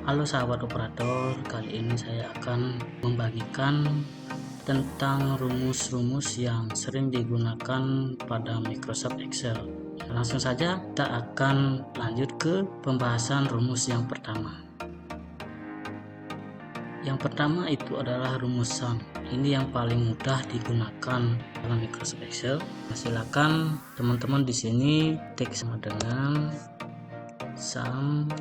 Halo sahabat operator, kali ini saya akan membagikan tentang rumus-rumus yang sering digunakan pada Microsoft Excel. Langsung saja kita akan lanjut ke pembahasan rumus yang pertama. Yang pertama itu adalah rumus sum. Ini yang paling mudah digunakan dalam Microsoft Excel. Silakan teman-teman di sini ketik sama dengan sum,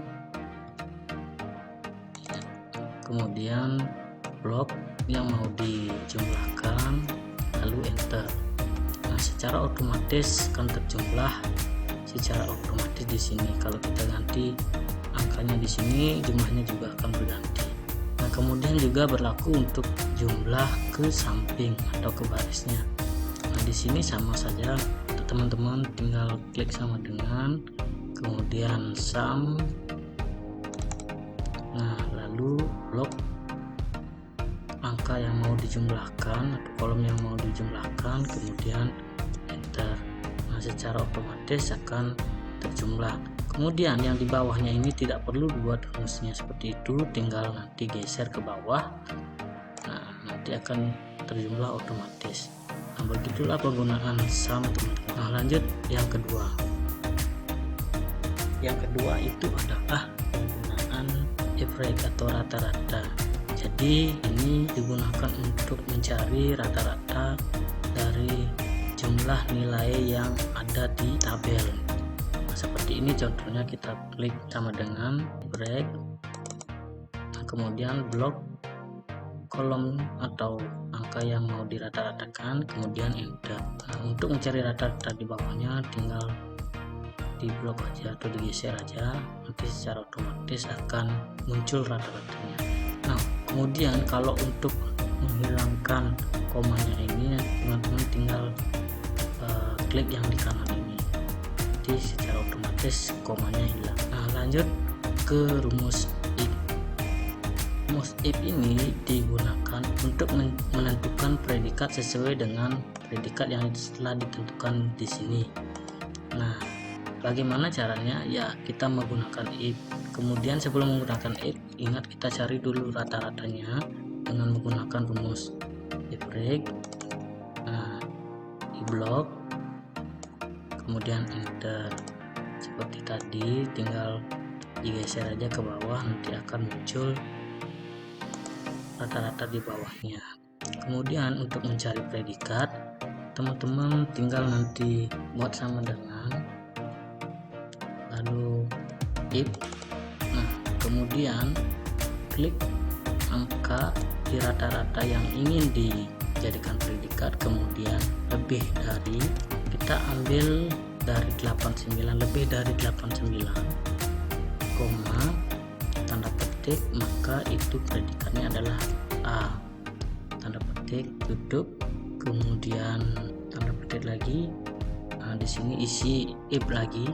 kemudian blok yang mau dijumlahkan, lalu enter. Nah, secara otomatis akan terjumlah secara otomatis di sini. Kalau kita ganti angkanya di sini, jumlahnya juga akan berganti. Nah, kemudian juga berlaku untuk jumlah ke samping atau ke barisnya. Nah, di sini sama saja, teman-teman tinggal klik sama dengan, kemudian sum. Nah, lalu blok angka yang mau dijumlahkan atau kolom yang mau dijumlahkan, kemudian enter. Nah, secara otomatis akan terjumlah. Kemudian yang di bawahnya ini tidak perlu dibuat rumusnya seperti itu, tinggal nanti geser ke bawah. Nah, nanti akan terjumlah otomatis. Nah, begitulah penggunaan sum, teman-teman. Nah, lanjut yang kedua. Yang kedua itu adalah penggunaan average atau rata-rata. Jadi ini digunakan untuk mencari rata-rata dari jumlah nilai yang ada di tabel. Nah, seperti ini contohnya, kita klik sama dengan average, nah, kemudian blok kolom atau angka yang mau dirata-ratakan, kemudian enter. Nah, untuk mencari rata-rata di bawahnya tinggal di blok aja atau digeser aja, nanti secara otomatis akan muncul rata-ratanya. Nah, kemudian kalau untuk menghilangkan komanya ini, teman-teman tinggal klik yang di kanan ini, jadi secara otomatis komanya hilang. Nah, lanjut ke rumus if. Rumus if ini digunakan untuk menentukan predikat sesuai dengan predikat yang telah ditentukan di sini. Nah, bagaimana caranya? Ya, kita menggunakan if. Kemudian sebelum menggunakan if, ingat kita cari dulu rata-ratanya dengan menggunakan rumus average. Nah, di blok, kemudian enter. Seperti tadi, tinggal digeser aja ke bawah, nanti akan muncul rata-rata di bawahnya. Kemudian untuk mencari predikat, teman-teman tinggal nanti buat sama dengan, lalu if. Nah, kemudian klik angka di rata-rata yang ingin dijadikan predikat, kemudian lebih dari, kita ambil dari 89, lebih dari 89, koma, tanda petik, maka itu predikatnya adalah A, tanda petik, tutup, kemudian tanda petik lagi. Nah, di sini isi if lagi,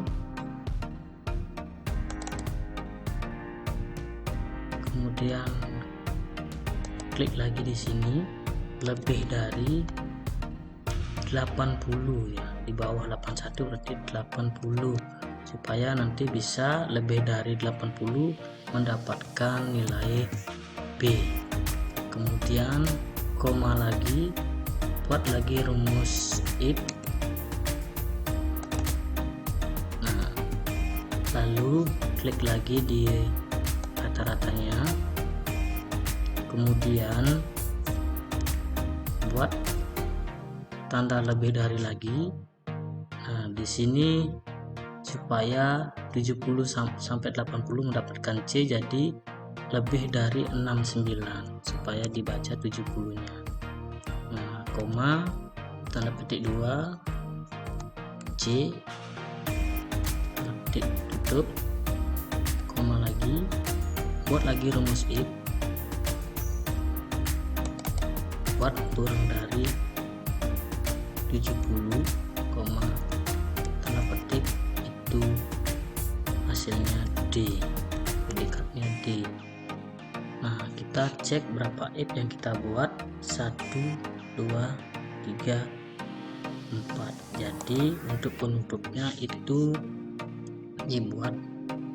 kemudian klik lagi di sini, lebih dari 80 ya, di bawah 81 berarti 80, supaya nanti bisa lebih dari 80 mendapatkan nilai B. Kemudian koma lagi, buat lagi rumus if. Nah, lalu klik lagi di rata-ratanya, kemudian buat tanda lebih dari lagi. Nah, di sini supaya 70 sampai 80 mendapatkan C, jadi lebih dari 69 supaya dibaca 70-nya. Nah, koma, tanda petik 2, C, tanda petik tutup, koma lagi, buat lagi rumus if, buat kurang dari 70, tanda petik, itu hasilnya D, predikatnya D. Nah, kita cek berapa if yang kita buat, 1, 2, 3, 4. Jadi untuk penutupnya itu dibuat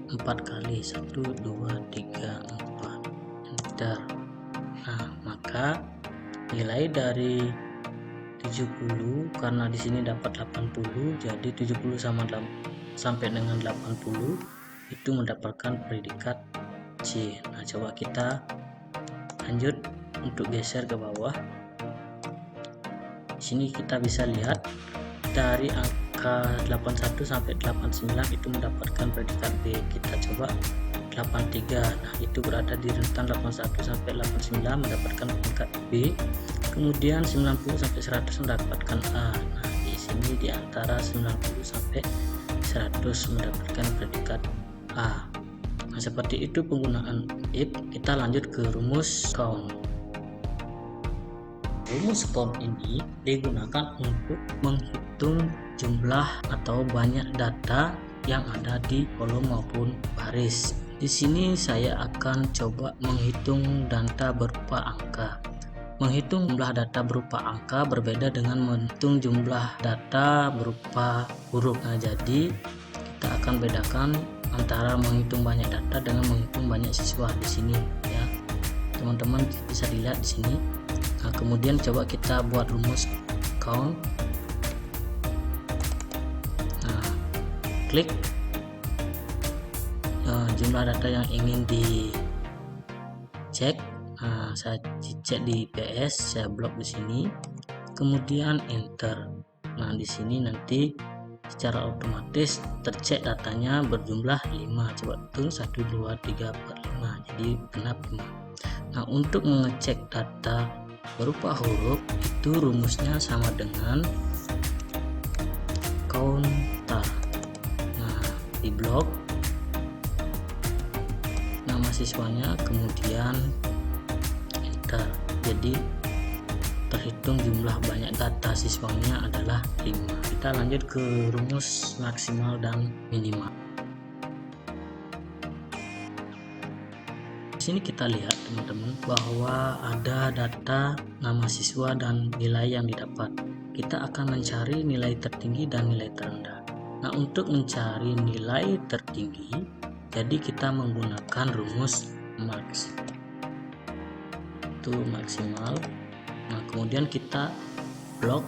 4 kali, 1 2 3 4, enter. Nah, maka nilai dari 70 karena di sini dapat 80, jadi 70 sampai dengan 80 itu mendapatkan predikat C. Nah, coba kita lanjut untuk geser ke bawah. Di sini kita bisa lihat dari angka 81 sampai 89 itu mendapatkan predikat B. Kita coba 83. Nah, itu berada di rentan 81 sampai 89 mendapatkan predikat B. Kemudian 90 sampai 100 mendapatkan A. Nah, di sini di antara 90 sampai 100 mendapatkan predikat A. Nah, seperti itu penggunaan if. Kita lanjut ke rumus count. Rumus count ini digunakan untuk menghitung jumlah atau banyak data yang ada di kolom maupun baris. Di sini saya akan coba menghitung data berupa angka. Menghitung jumlah data berupa angka berbeda dengan menghitung jumlah data berupa huruf. Nah, jadi kita akan bedakan antara menghitung banyak data dengan menghitung banyak siswa di sini ya. Teman-teman bisa dilihat di sini. Nah, kemudian coba kita buat rumus count. Nah, klik jumlah data yang ingin dicek. Nah, saya cek di IPS, saya blok di sini, kemudian enter. Nah, di sini nanti secara otomatis tercek datanya berjumlah 5. Coba hitung 1 2 3 4 5, jadi genap 5. Nah, untuk mengecek data berupa huruf itu rumusnya sama dengan counter. Nah, di blok nama siswanya, kemudian enter. Jadi terhitung jumlah banyak data siswanya adalah 5. Kita lanjut ke rumus maksimal dan minimal. Di sini kita lihat teman-teman bahwa ada data nama siswa dan nilai yang didapat. Kita akan mencari nilai tertinggi dan nilai terendah. Nah, untuk mencari nilai tertinggi, jadi kita menggunakan rumus max. Itu maksimal. Nah, kemudian kita blok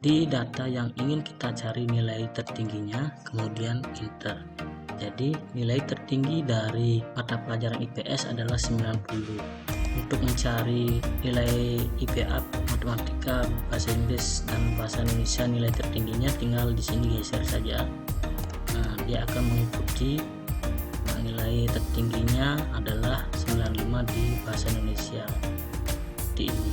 di data yang ingin kita cari nilai tertingginya, kemudian enter. Jadi nilai tertinggi dari mata pelajaran IPS adalah 90. Untuk mencari nilai IPA, matematika, bahasa Inggris dan bahasa Indonesia nilai tertingginya tinggal di sini geser saja. Nah, dia akan mengikuti nilai tertingginya adalah 95 di bahasa Indonesia. Seperti ini.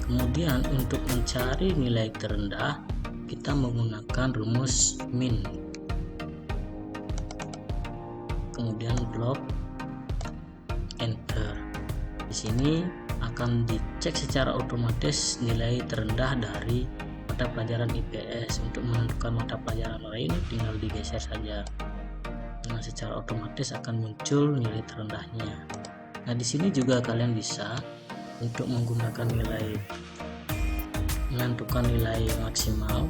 Kemudian untuk mencari nilai terendah kita menggunakan rumus min. Kemudian blok enter. Di sini akan dicek secara otomatis nilai terendah dari mata pelajaran IPS. Untuk menentukan mata pelajaran lain tinggal digeser saja. Nah, secara otomatis akan muncul nilai terendahnya. Nah, di sini juga kalian bisa untuk menggunakan menentukan nilai maksimal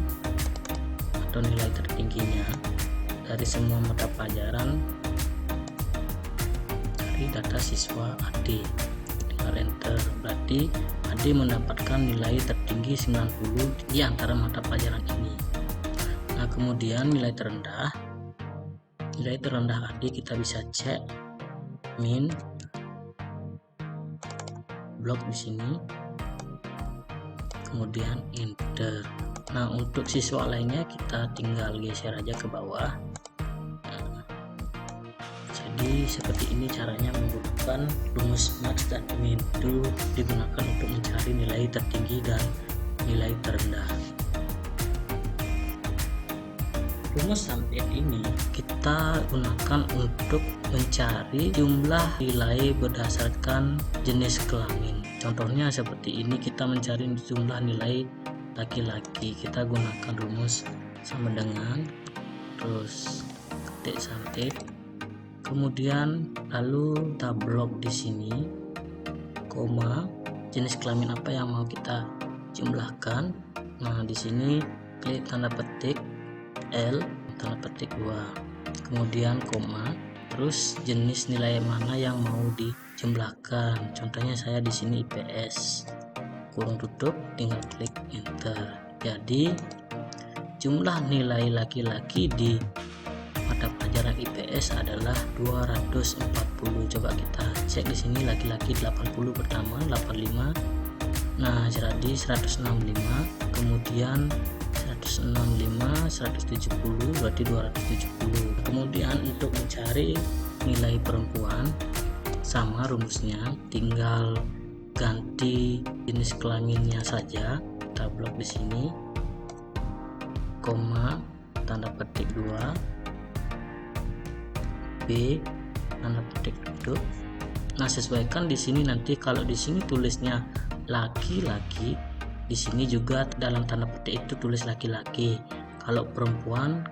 atau nilai tertingginya dari semua mata pelajaran dari data siswa AD. Tinggal enter, berarti AD mendapatkan nilai tertinggi 90 di antara mata pelajaran ini. Nah, kemudian nilai terendah AD kita bisa cek min, blok di sini, kemudian enter. Nah, untuk siswa lainnya kita tinggal geser aja ke bawah. Nah, jadi seperti ini caranya menggunakan rumus max dan min. Itu digunakan untuk mencari nilai tertinggi dan nilai terendah. Rumus sampai ini kita gunakan untuk mencari jumlah nilai berdasarkan jenis kelamin. Contohnya seperti ini, kita mencari jumlah nilai laki-laki. Kita gunakan rumus sama dengan, terus ketik santet, kemudian lalu kita blok di sini, koma, jenis kelamin apa yang mau kita jumlahkan. Nah, di sini klik tanda petik L, tanda petik 2, kemudian koma, terus jenis nilai mana yang mau dijumlahkan. Contohnya saya di sini IPS, kurung tutup, tinggal klik enter. Jadi jumlah nilai laki-laki di mata pelajaran IPS adalah 240. Coba kita cek di sini, laki-laki 80 pertama, 85. Nah, jadi 165, kemudian 165, 170, berarti 270. Kemudian untuk mencari nilai perempuan sama rumusnya, tinggal ganti jenis kelaminnya saja. Kita blok di sini, koma, tanda petik 2, B, tanda petik tutup. Nah, sesuaikan di sini nanti. Kalau di sini tulisnya laki-laki, di sini juga dalam tanda petik itu tulis laki-laki. Kalau perempuan,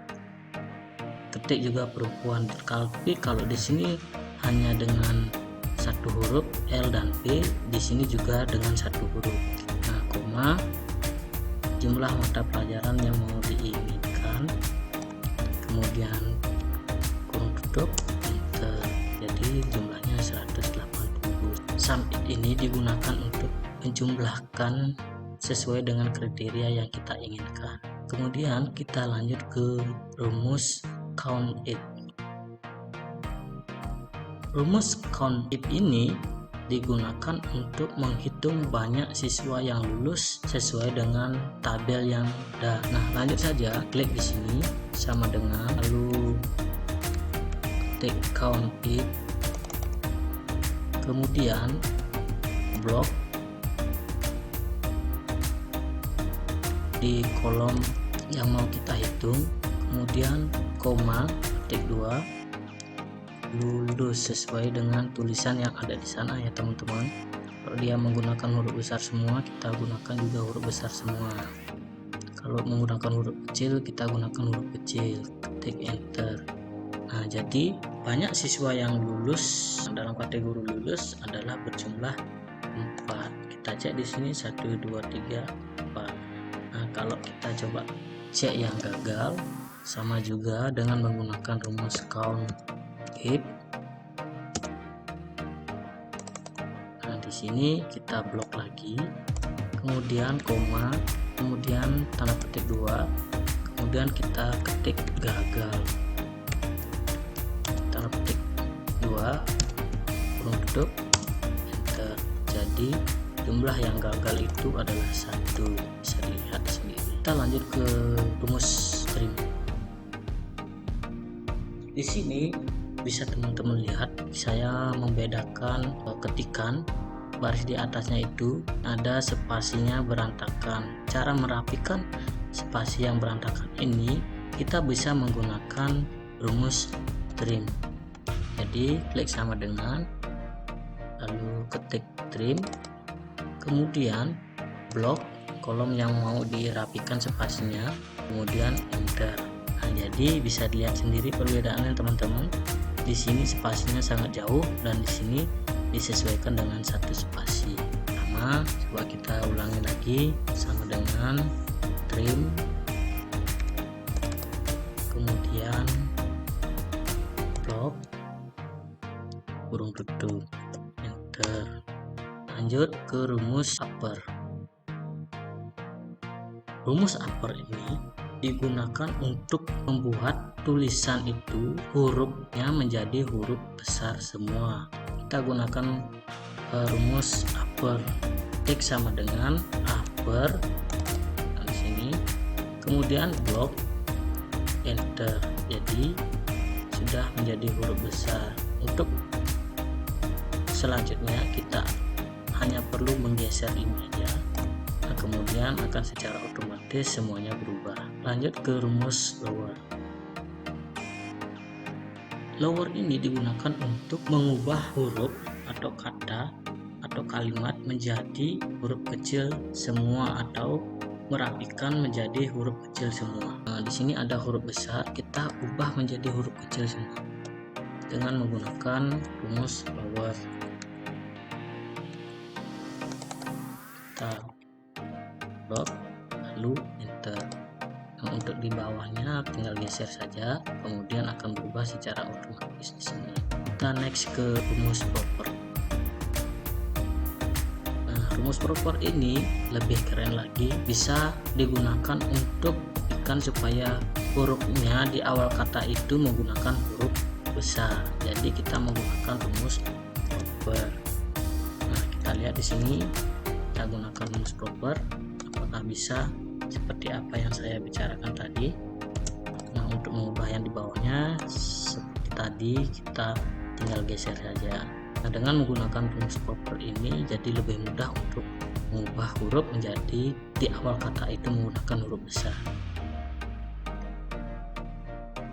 ketik juga perempuan. Tapi kalau di sini hanya dengan satu huruf L dan P, di sini juga dengan satu huruf. Nah, koma, jumlah mata pelajaran yang mau diinginkan, kemudian kurung tutup, enter. Jadi jumlahnya 180. Sum ini digunakan untuk menjumlahkan sesuai dengan kriteria yang kita inginkan. Kemudian kita lanjut ke rumus count it. Rumus count it ini digunakan untuk menghitung banyak siswa yang lulus sesuai dengan tabel yang ada. Nah, lanjut saja, klik di sini sama dengan, lalu ketik count it, kemudian blok di kolom yang mau kita hitung, kemudian koma, ketik 2, lulus sesuai dengan tulisan yang ada di sana ya teman-teman. Kalau dia menggunakan huruf besar semua, kita gunakan juga huruf besar semua. Kalau menggunakan huruf kecil, kita gunakan huruf kecil, ketik enter. Nah, jadi banyak siswa yang lulus dalam kategori lulus adalah berjumlah 4. Kita cek di sini 1, 2, 3, 4. Nah, kalau kita coba cek yang gagal, sama juga dengan menggunakan rumus count it. Nah, di sini kita blok lagi, kemudian koma, kemudian tanda petik 2, kemudian kita ketik gagal, tanda petik 2, kurung tutup, enter. Jadi jumlah yang gagal itu adalah 1, bisa dilihat sendiri. Kita lanjut ke rumus trim. Di sini bisa teman-teman lihat, saya membedakan ketikan baris di atasnya itu ada spasinya berantakan. Cara merapikan spasi yang berantakan ini kita bisa menggunakan rumus trim. Jadi klik sama dengan, lalu ketik trim, kemudian blok kolom yang mau dirapikan spasinya, kemudian enter. Nah, jadi bisa dilihat sendiri perbedaannya teman-teman. Di sini spasinya sangat jauh dan di sini disesuaikan dengan satu spasi. Pertama, coba kita ulangi lagi, sama dengan trim, kemudian blok, kurung tutup, enter. Lanjut ke rumus upper. Rumus upper ini digunakan untuk membuat tulisan itu hurufnya menjadi huruf besar semua. Kita gunakan rumus upper, klik sama dengan upper di sini, kemudian blok, enter. Jadi sudah menjadi huruf besar. Untuk selanjutnya kita hanya perlu menggeser ini aja. Nah, kemudian akan secara otomatis semuanya berubah. Lanjut ke rumus lower. Lower ini digunakan untuk mengubah huruf atau kata atau kalimat menjadi huruf kecil semua atau merapikan menjadi huruf kecil semua. Nah, di sini ada huruf besar, kita ubah menjadi huruf kecil semua dengan menggunakan rumus lower. Kita blok, lalu enter. Nah, untuk di bawahnya tinggal geser saja, kemudian akan berubah secara otomatis di sini. kita next ke rumus proper. Nah, rumus proper ini lebih keren lagi, bisa digunakan untuk ikan supaya hurufnya di awal kata itu menggunakan huruf besar. Jadi kita menggunakan rumus proper. Nah, kita lihat di sini kita gunakan rumus proper, apakah bisa seperti apa yang saya bicarakan tadi. Nah, untuk mengubah yang di bawahnya seperti tadi, kita tinggal geser saja. Nah, dengan menggunakan rumus proper ini jadi lebih mudah untuk mengubah huruf menjadi di awal kata itu menggunakan huruf besar.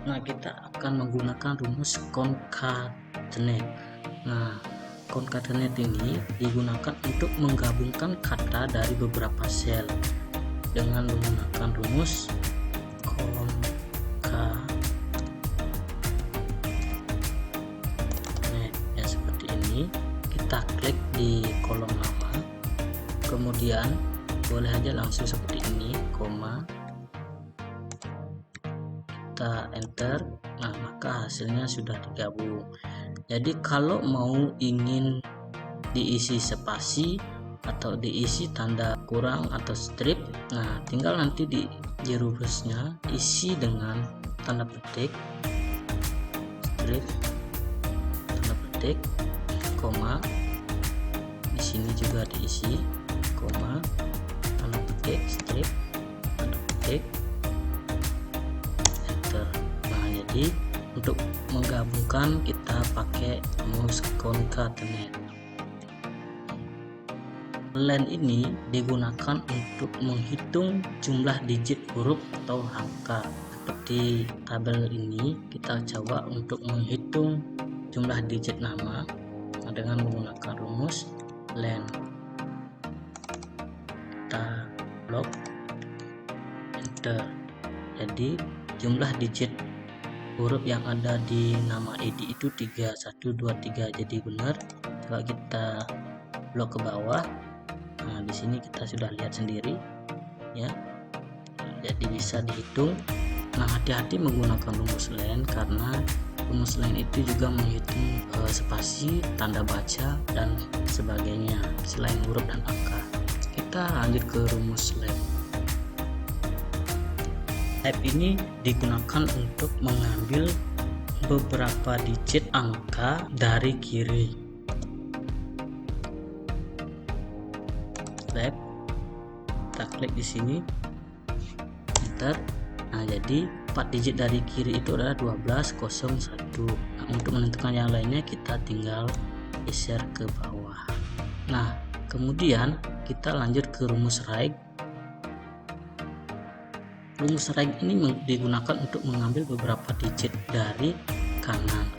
Nah, kita akan menggunakan rumus concatenate. Nah, concatenate ini digunakan untuk menggabungkan kata dari beberapa sel dengan menggunakan rumus concatenate. Ya, seperti ini. Kita klik di kolom nama, kemudian boleh aja langsung seperti ini, koma, kita enter. Nah, maka hasilnya sudah digabung. Jadi kalau mau ingin diisi spasi atau diisi tanda kurang atau strip, nah tinggal nanti di rumusnya isi dengan tanda petik, strip, tanda petik, koma, di sini juga diisi, koma, tanda petik, strip, tanda petik, enter. Nah, jadi untuk menggabungkan kita pakai rumus concatenate. Len ini digunakan untuk menghitung jumlah digit huruf atau angka. Seperti tabel ini, kita coba untuk menghitung jumlah digit nama dengan menggunakan rumus len. Kita blok, enter. Jadi jumlah digit huruf yang ada di nama id itu 3123, jadi benar. Coba kita blok ke bawah. Nah, di sini kita sudah lihat sendiri ya, jadi bisa dihitung. Nah, hati-hati menggunakan rumus len karena rumus len itu juga menghitung spasi, tanda baca dan sebagainya selain huruf dan angka. Kita lanjut ke rumus lab. Lab ini digunakan untuk mengambil beberapa digit angka dari kiri. Lab, kita klik di sini, enter. Nah, jadi 4 digit dari kiri itu adalah 1201. Nah, untuk menentukan yang lainnya kita tinggal geser ke bawah. Nah, kemudian kita lanjut ke rumus right. Rumus right ini digunakan untuk mengambil beberapa digit dari kanan.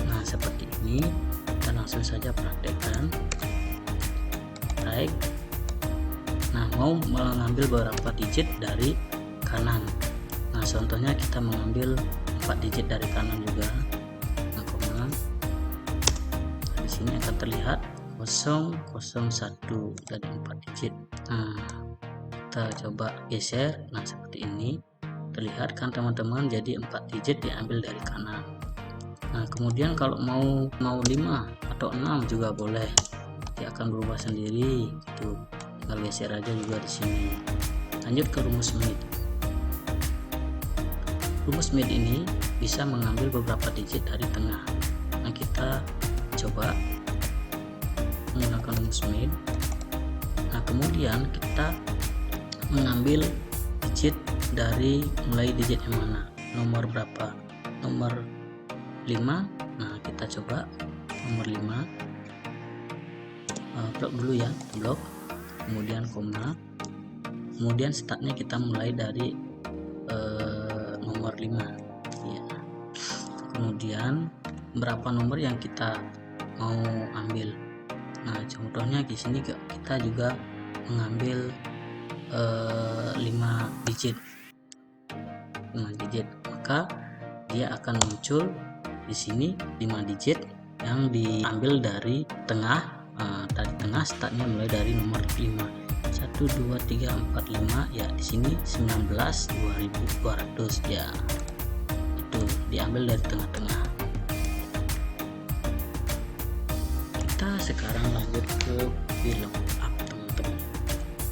Nah, seperti ini. Kita langsung saja praktekkan. Right. Nah, mau mengambil beberapa digit dari kanan. Nah, contohnya kita mengambil 4 digit dari kanan juga. Nah, koma. Di sini akan terlihat 001 dari 4 digit. Nah, kita coba geser. Nah, seperti ini. Terlihat kan teman-teman, jadi 4 digit diambil dari kanan. Nah, kemudian kalau mau 5 atau 6 juga boleh. Dia akan berubah sendiri gitu. Tinggal geser aja juga di sini. Lanjut ke rumus mid. Rumus mid ini bisa mengambil beberapa digit dari tengah. Nah, kita coba menggunakan rumus mid. Nah, kemudian kita mengambil digit dari mulai digit yang mana, nomor berapa, nomor 5. Nah, kita coba nomor 5. Blok dulu ya, blok, kemudian koma, kemudian startnya kita mulai dari nomor 5 ya. Kemudian berapa nomor yang kita mau ambil. Nah, contohnya di sini kita juga mengambil 5 digit, maka dia akan muncul di sini 5 digit yang diambil dari tengah. Dari tengah startnya mulai dari nomor 5, 1 2 3 4 5 ya. Di sini 19.200 ya, itu diambil dari tengah-tengah. sekarang lanjut ke VLOOKUP teman-teman.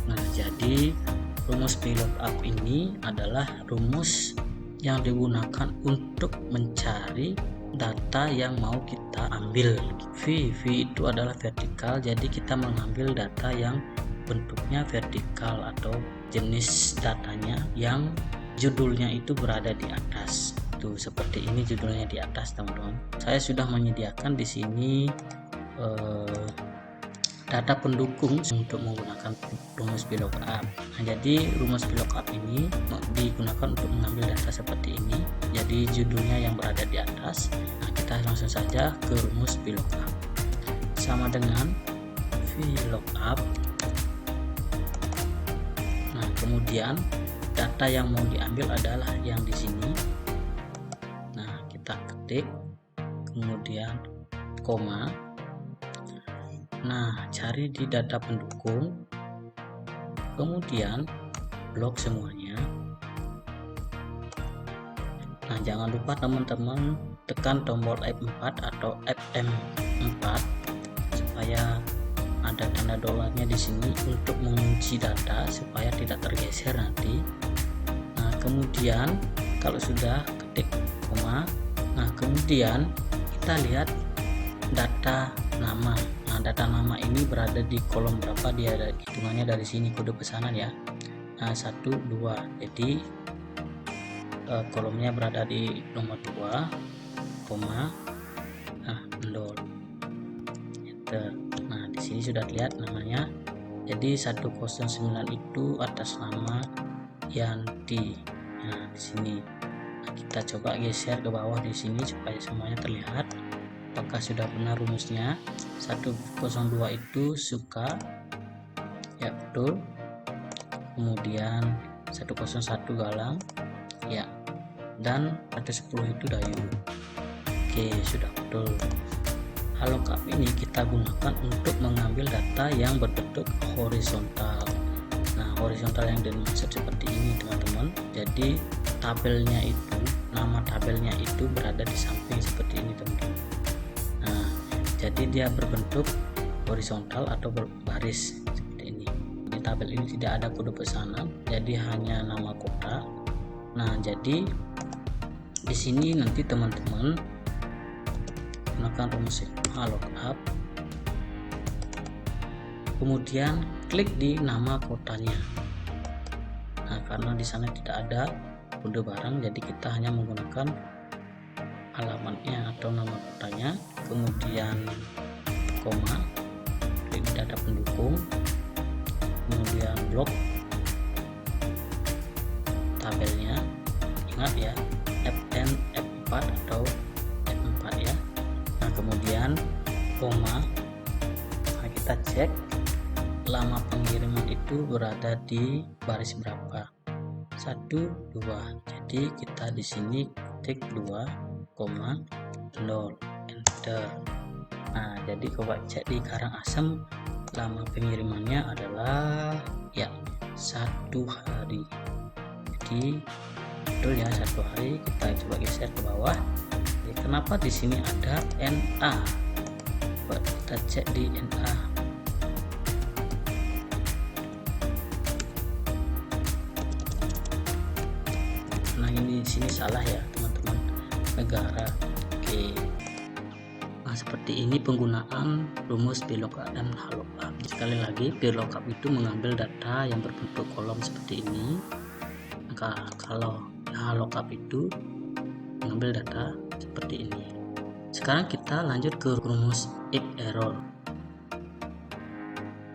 Nah, jadi rumus VLOOKUP ini adalah rumus yang digunakan untuk mencari data yang mau kita ambil. V itu adalah vertikal, jadi kita mengambil data yang bentuknya vertikal atau jenis datanya yang judulnya itu berada di atas. Tuh, seperti ini judulnya di atas teman-teman. Saya sudah menyediakan di sini data pendukung untuk menggunakan rumus VLOOKUP. Nah, jadi rumus VLOOKUP ini digunakan untuk mengambil data seperti ini. Jadi judulnya yang berada di atas. Nah, kita langsung saja ke rumus VLOOKUP. Sama dengan VLOOKUP. Nah, kemudian data yang mau diambil adalah yang di sini. Nah, kita ketik, kemudian koma. Nah, cari di data pendukung, kemudian blok semuanya. Nah, jangan lupa teman-teman tekan tombol F4 atau FM4 supaya ada tanda dolarnya di sini untuk mengunci data supaya tidak tergeser nanti. Nah, kemudian kalau sudah ketik koma, nah kemudian kita lihat data nama. Nah, data nama ini berada di kolom berapa, dia ada hitungannya dari sini kode pesanan ya. Nah, 1, 2, jadi kolomnya berada di nomor 2, koma, nah 0, enter. Nah, di sini sudah lihat namanya. Jadi 109 itu atas nama Yanti. Nah, di sini. Nah, kita coba geser ke bawah di sini supaya semuanya terlihat. Apakah sudah benar rumusnya? 102 itu suka, ya betul. Kemudian 101 galang, ya. Dan 110 itu dayu. Oke, sudah betul. VLOOKUP ini kita gunakan untuk mengambil data yang berbentuk horizontal. Nah, horizontal yang dimaksud seperti ini teman-teman. Jadi tabelnya itu, nama tabelnya itu berada di samping seperti ini teman-teman. Nah, jadi dia berbentuk horizontal atau berbaris seperti ini. Di tabel ini tidak ada kode pesanan, jadi hanya nama kota. Nah, jadi di sini nanti teman-teman gunakan rumus VLOOKUP, kemudian klik di nama kotanya. Nah, karena di sana tidak ada kode barang, jadi kita hanya menggunakan alamatnya atau nama kotanya, kemudian koma, klik di data pendukung, kemudian blok tabelnya, ingat ya, FN, F4 atau F4 ya. Nah, kemudian koma. Nah, kita cek lama pengiriman itu berada di baris berapa, 1, 2. Jadi kita di sini ketik 2,0, enter. Nah, jadi coba cek di Karangasem, lama pengirimannya adalah ya 1 hari. Jadi betul ya, 1 hari. Kita coba geser ke bawah. Jadi, kenapa di sini ada NA? Coba kita cek di NA. Nah, ini di sini salah ya teman-teman, negara. Oke. Nah, seperti ini penggunaan rumus VLOOKUP dan VLOOKUP. Sekali lagi, VLOOKUP itu mengambil data yang berbentuk kolom seperti ini. Maka kalau VLOOKUP itu mengambil data seperti ini. Sekarang kita lanjut ke rumus if error.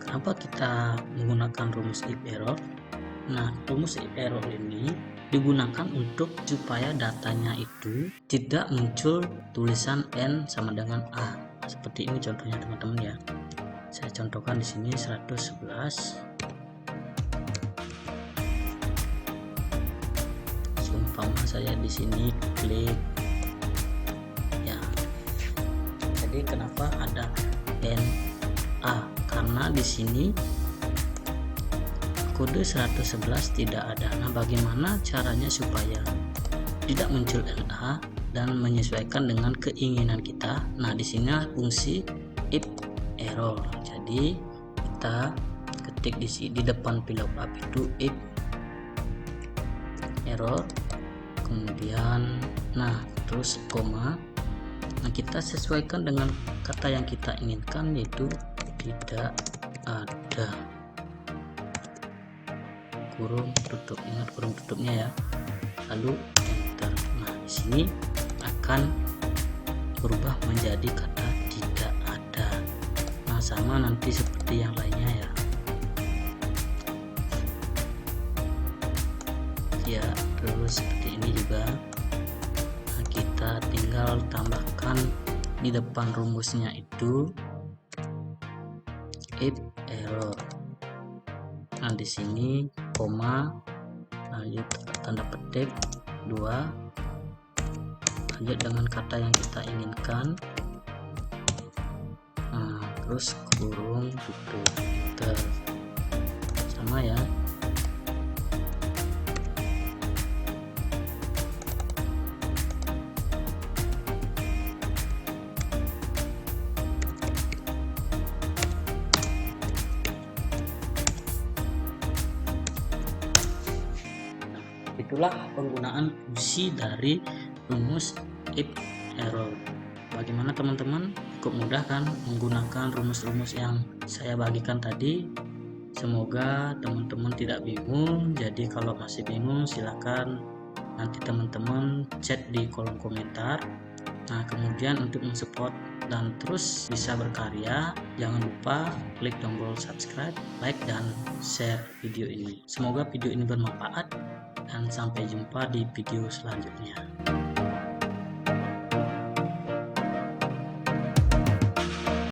Kenapa kita menggunakan rumus if error? Nah, rumus if error ini digunakan untuk supaya datanya itu tidak muncul tulisan N sama dengan A. Seperti ini contohnya teman-teman ya. Saya contohkan di sini 111. Sumpama saya di sini klik ya. Jadi kenapa ada NA? Karena di sini kode 111 tidak ada. Nah, bagaimana caranya supaya tidak muncul NA dan menyesuaikan dengan keinginan kita? Nah, di sini fungsi if error. Jadi kita ketik di depan VLOOKUP itu if error, kemudian terus koma. Kita sesuaikan dengan kata yang kita inginkan, yaitu tidak ada, kurung tutup. Ingat kurung tutupnya ya, lalu enter. Di sini akan berubah menjadi kata tidak ada. Sama nanti seperti yang lainnya ya. Terus seperti ini juga. Kita tinggal tambahkan di depan rumusnya itu if error. Di sini koma, lanjut tanda petik 2, lanjut dengan kata yang kita inginkan, terus kurung tutup. Sama ya. Itulah penggunaan fungsi dari rumus if error. Bagaimana teman-teman? Cukup mudah kan menggunakan rumus-rumus yang saya bagikan tadi? Semoga teman-teman tidak bingung. Jadi kalau masih bingung, silakan nanti teman-teman chat di kolom komentar. Kemudian untuk mensupport dan terus bisa berkarya, jangan lupa klik tombol subscribe, like, dan share video ini. Semoga video ini bermanfaat, dan sampai jumpa di video selanjutnya.